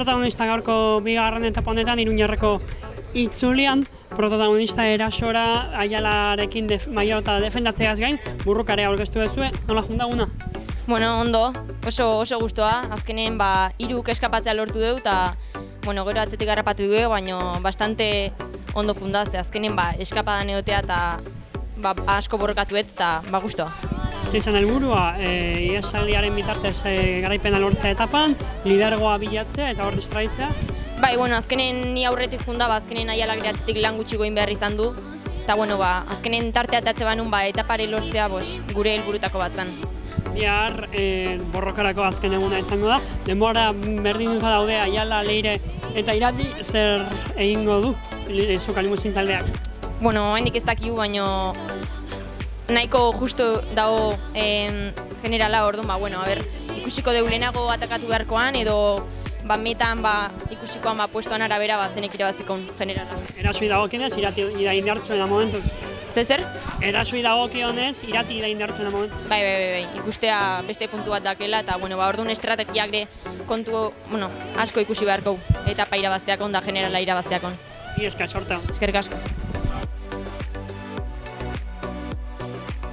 protagonista gaurko bigarren etapa honetan, Iruñerreko itzulian, protagonista erasora Aialarekin Maiota defendatzeaz gain, burrukare aurkeztu duzue, nola jundaguna? Bueno, ondo, oso gustoa, azkenen hiruk eskapatzea lortu dugu, eta gero atzetik harrapatu dugu, baina bastante ondo fundaz, azkenen eskapadan egotea eta asko borrokatuet eta gustoa. Zeitzen helburua, ihesaldiaren bitartez garaipena lortzea etapan, lidergoa bilatzea eta hor distraitzea? Azkenen ni aurretik funda, azkenen Aialak atzetik lan gutxi goin behar izan du, eta azkenen tartea atatze banun etapare lortzea gure helburutako bat zen. Bihar borrokarako azken eguna izango da, denbora berdinuta daude Aiala, Leire eta Irati, zer egingo du Zuka Limuzin taldeak? Haindik ez dakigu, baina nahiko justu dago generala, orduan, ikusiko dugu lehenago atakatu beharkoan, edo metan ikusikoan puestoan arabera zenek irabazikon generala. Erasui dagokionez, Irati da indartsuen da momentuz? Zer? Erasui dagokionez, Irati da indartsuen da momentuz? Bai, ikustea beste puntu bat dakela, eta orduan estrategiak kontu asko ikusi beharko, eta irabazteakon da generala irabazteakon. Esker, sorta. Eskerrik asko.